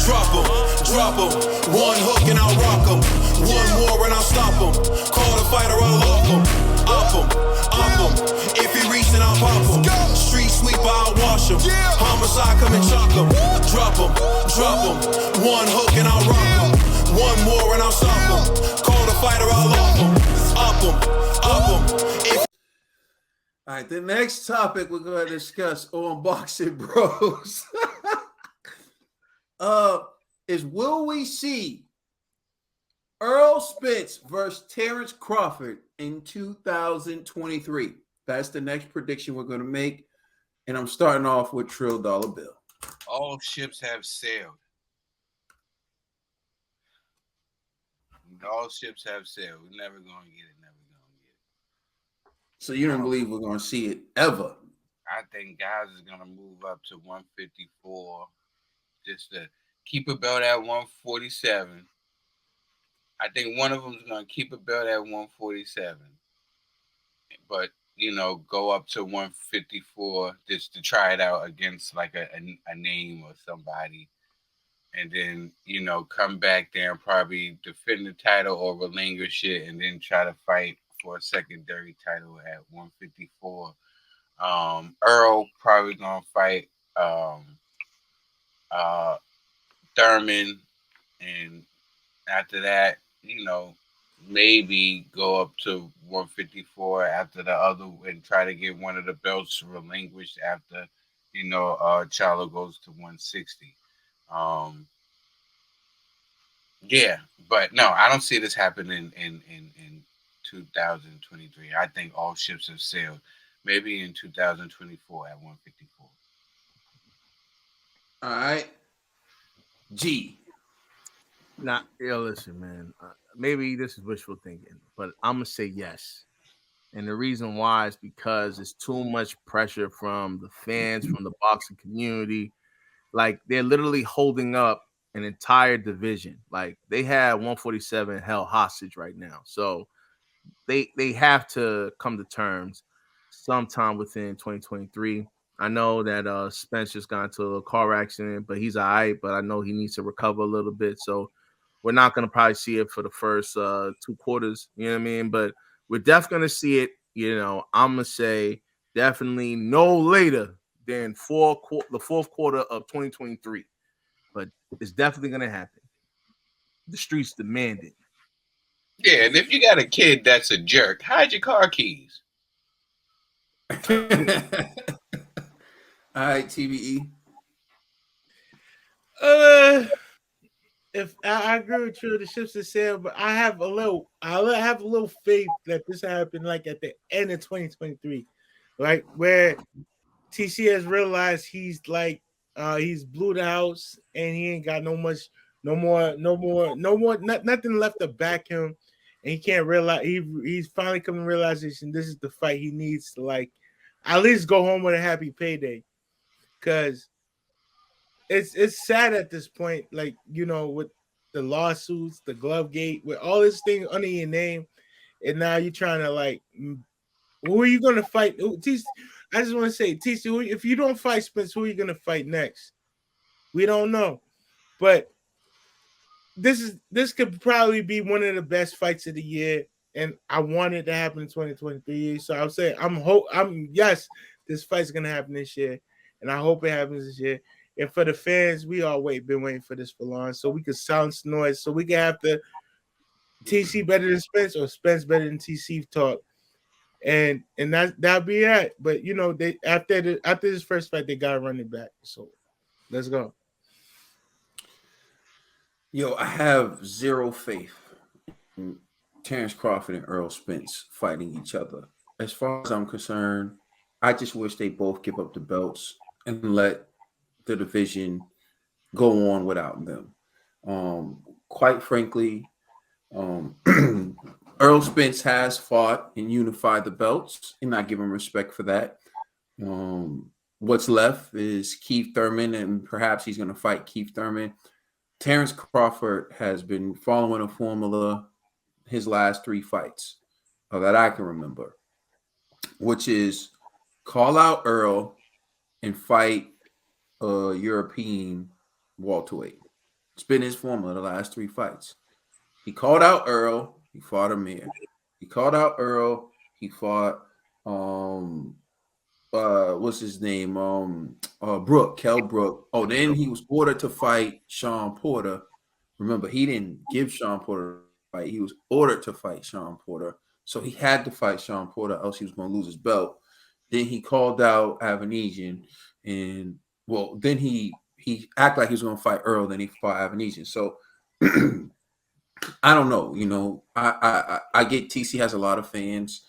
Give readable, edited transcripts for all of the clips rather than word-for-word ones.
drop 'em. One hook and I'll rock 'em. One more and I'll stop 'em. Call the fighter, I'll lock 'em. Up 'em. If he reach, then I'll pop 'em. Street sweeper, I'll wash 'em. Homicide, come and chalk 'em. Drop 'em. One hook and I'll rock 'em. One more and I'll stop 'em. Call the fighter, I'll lock 'em. Up 'em. All right, the next topic we're going to discuss on Boxing Bros is, will we see Earl Spence versus Terrence Crawford in 2023? That's the next prediction we're going to make. And I'm starting off with Trill Dollar Bill. All ships have sailed. All ships have sailed. We're never going to get it. So you don't believe we're going to see it ever? I think guys is going to move up to 154 just to keep a belt at 147. I think one of them is going to keep a belt at 147. But, go up to 154 just to try it out against like a name or somebody. And then, come back there and probably defend the title or relinquish it and then try to fight for a secondary title at 154. Earl probably gonna fight Thurman, and after that, maybe go up to 154 after the other and try to get one of the belts relinquished after, Charlo goes to 160. Yeah, but no, I don't see this happening in 2023. I think all ships have sailed. Maybe in 2024 at 154. All right. G. Nah, listen, man. Maybe this is wishful thinking, but I'm going to say yes. And the reason why is because it's too much pressure from the fans, from the boxing community. Like, they're literally holding up an entire division. Like, they have 147 held hostage right now. So they have to come to terms sometime within 2023. I know that Spence just got into a car accident, but he's all right. But I know he needs to recover a little bit. So we're not going to probably see it for the first 2 quarters. You know what I mean? But we're definitely going to see it. I'm going to say definitely no later than the fourth quarter of 2023. But it's definitely going to happen. The streets demand it. Yeah, and if you got a kid that's a jerk, hide your car keys. All right, TBE. If I agree with you, the ships are sailed, but I have a little faith that this happened like at the end of 2023, like where TC has realized he's blew the house and he ain't got nothing left to back him, and he can't realize he's finally coming to realization this is the fight he needs to like at least go home with a happy payday, because it's sad at this point, like, with the lawsuits, the glove gate, with all this thing under your name, and now you're trying to like, who are you gonna fight? I just want to say, TC, if you don't fight Spence, who are you gonna fight next? We don't know, but this could probably be one of the best fights of the year, and I want it to happen in 2023. So I'm saying, yes, this fight's gonna happen this year, and I hope it happens this year. And for the fans, we all been waiting for this for long, so we could silence noise, so we can have the TC better than Spence or Spence better than TC talk, and that'll be it. But they after this first fight, they gotta run it back. So let's go. Yo, I have zero faith in Terrence Crawford and Earl Spence fighting each other. As far as I'm concerned, I just wish they both give up the belts and let the division go on without them. Quite frankly, Earl Spence has fought and unified the belts, and I give him respect for that. What's left is Keith Thurman, and perhaps he's going to fight Keith Thurman. Terrence Crawford has been following a formula his last 3 fights that I can remember, which is call out Earl and fight a European welterweight. It's been his formula the last 3 fights. He called out Earl. He fought Amir. He called out Earl. He fought what's his name? Kell Brook. Oh, then he was ordered to fight Sean Porter. Remember, he didn't give Sean Porter a fight. He was ordered to fight Sean Porter. So he had to fight Sean Porter, else he was going to lose his belt. Then he called out Avanesian, and then he acted like he was going to fight Earl. Then he fought Avanesian. So I don't know. You know, I get TC has a lot of fans,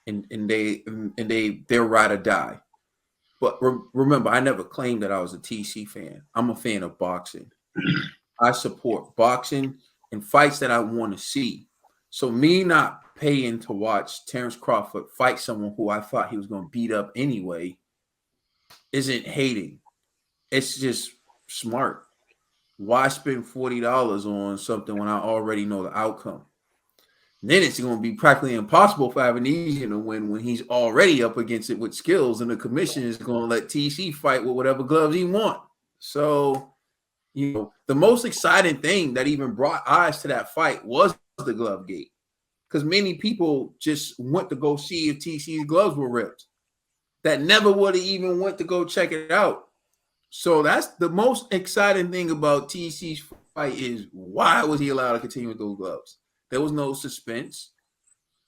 and they're ride or die. But remember, I never claimed that I was a TC fan. I'm a fan of boxing. I support boxing and fights that I want to see. So me not paying to watch Terrence Crawford fight someone who I thought he was going to beat up anyway isn't hating. It's just smart. Why spend $40 on something when I already know the outcome? Then it's going to be practically impossible for Avanesian to win when he's already up against it with skills, and the commission is going to let TC fight with whatever gloves he wants. So, you know, the most exciting thing that even brought eyes to that fight was the glove gate, because many people just went to go see if TC's gloves were ripped that never would have even went to go check it out. So that's the most exciting thing about TC's fight is why was he allowed to continue with those gloves? There was no suspense.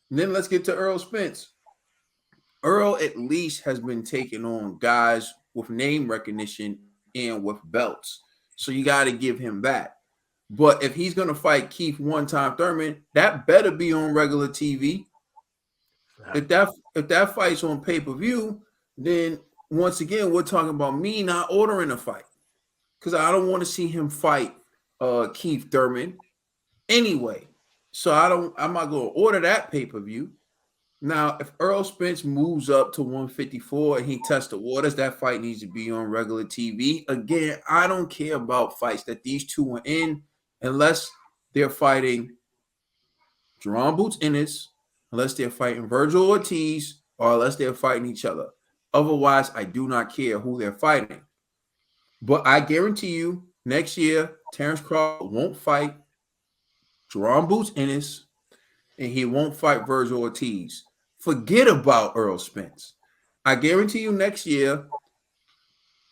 And then let's get to Earl Spence. Earl at least has been taking on guys with name recognition and with belts. So you got to give him that. But if he's going to fight Keith one-time Thurman, that better be on regular TV. If that fight's on pay-per-view, then once again, we're talking about me not ordering a fight because I don't want to see him fight Keith Thurman anyway. So I'm not going to order that pay-per-view. Now, if Earl Spence moves up to 154 and he tests the waters, that fight needs to be on regular TV. Again, I don't care about fights that these two are in unless they're fighting Jerome Boots Ennis, unless they're fighting Virgil Ortiz, or unless they're fighting each other. Otherwise, I do not care who they're fighting. But I guarantee you, next year, Terrence Crawford won't fight Jerome Boots Ennis, and he won't fight Virgil Ortiz. Forget about Earl Spence. I guarantee you next year,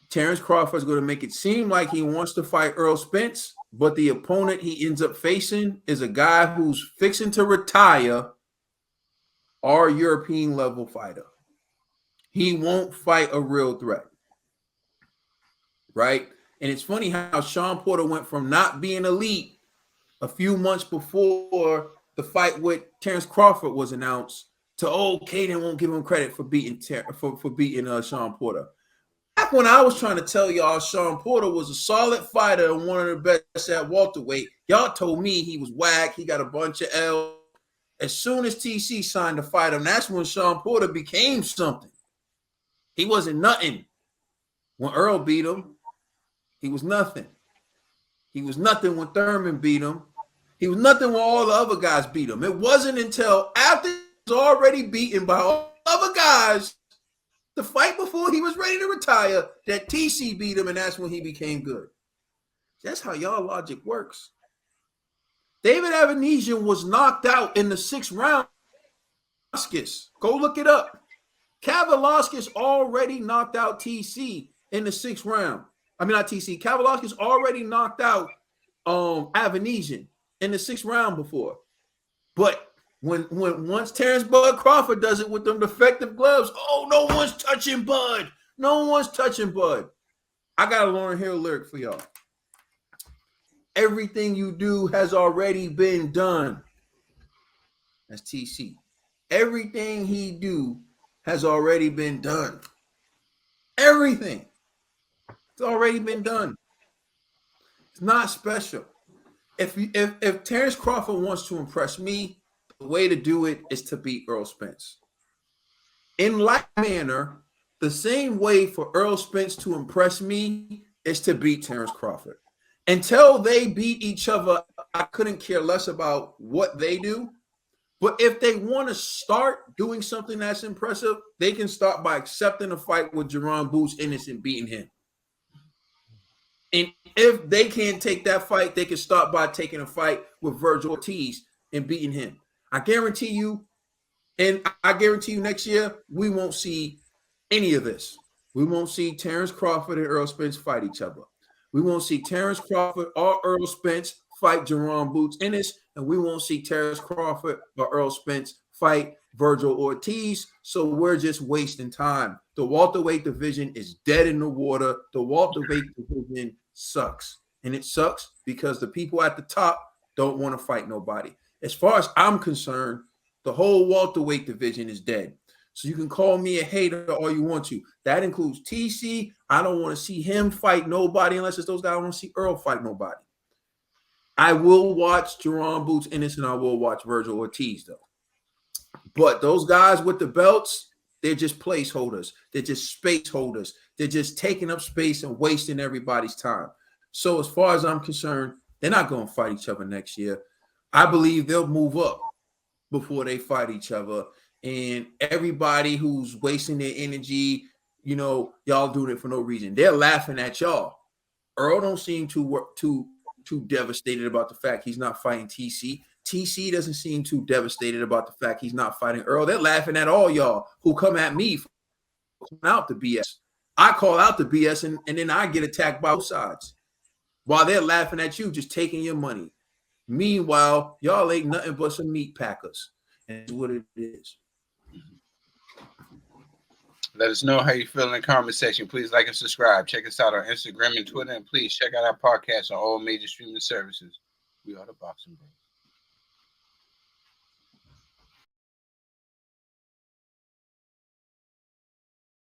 Terrence Crawford is going to make it seem like he wants to fight Earl Spence, but the opponent he ends up facing is a guy who's fixing to retire, our European level fighter. He won't fight a real threat, right? And it's funny how Sean Porter went from not being elite a few months before the fight with Terrence Crawford was announced to, Caden won't give him credit for beating Sean Porter. Back when I was trying to tell y'all Sean Porter was a solid fighter and one of the best at welterweight, y'all told me he was whack, he got a bunch of L. As soon as TC signed to fight him, that's when Sean Porter became something. He wasn't nothing. When Earl beat him, he was nothing. He was nothing when Thurman beat him. He was nothing when all the other guys beat him. It wasn't until after he was already beaten by all the other guys, the fight before he was ready to retire, that TC beat him, and that's when he became good. That's how y'all logic works. David Avanesian was knocked out in the 6th round. Go look it up. Kavalauskas already knocked out TC in the 6th round. I mean, not TC. Kavalauskas already knocked out Avanesian in the 6th round before. But when once Terrence Bud Crawford does it with them defective gloves, no one's touching Bud. No one's touching Bud. I got a Lauryn Hill lyric for y'all. Everything you do has already been done. That's TC. Everything he do has already been done. Everything. It's already been done. It's not special. If Terrence Crawford wants to impress me, the way to do it is to beat Earl Spence. In like manner, the same way for Earl Spence to impress me is to beat Terrence Crawford. Until they beat each other, I couldn't care less about what they do. But if they want to start doing something that's impressive, they can start by accepting a fight with Jerome Boots Ennis and beating him. And if they can't take that fight, they can start by taking a fight with Virgil Ortiz and beating him. I guarantee you, and I guarantee you next year, we won't see any of this. We won't see Terrence Crawford and Errol Spence fight each other. We won't see Terrence Crawford or Errol Spence fight Jerome Boots Ennis, and we won't see Terrence Crawford or Errol Spence fight Virgil Ortiz. So we're just wasting time. The welterweight division is dead in the water. The welterweight division sucks. And it sucks because the people at the top don't want to fight nobody. As far as I'm concerned, the whole welterweight division is dead. So you can call me a hater all you want to. That includes TC. I don't want to see him fight nobody unless it's those guys. I want to see Earl fight nobody. I will watch Jerome Boots Ennis and I will watch Virgil Ortiz, though. But those guys with the belts, they're just placeholders. They're just space holders. They're just taking up space and wasting everybody's time. So as far as I'm concerned, they're not going to fight each other next year. I believe they'll move up before they fight each other. And everybody who's wasting their energy, you know, y'all doing it for no reason. They're laughing at y'all. Earl don't seem too devastated about the fact he's not fighting TC. TC doesn't seem too devastated about the fact he's not fighting Earl. They're laughing at all y'all who come at me for calling out the BS. I call out the BS and then I get attacked by both sides while they're laughing at you, just taking your money. Meanwhile, y'all ain't nothing but some meat packers. And that's what it is. Let us know how you feel in the comment section. Please like and subscribe. Check us out on Instagram and Twitter. And please check out our podcast on all major streaming services. We are the Boxing Bros.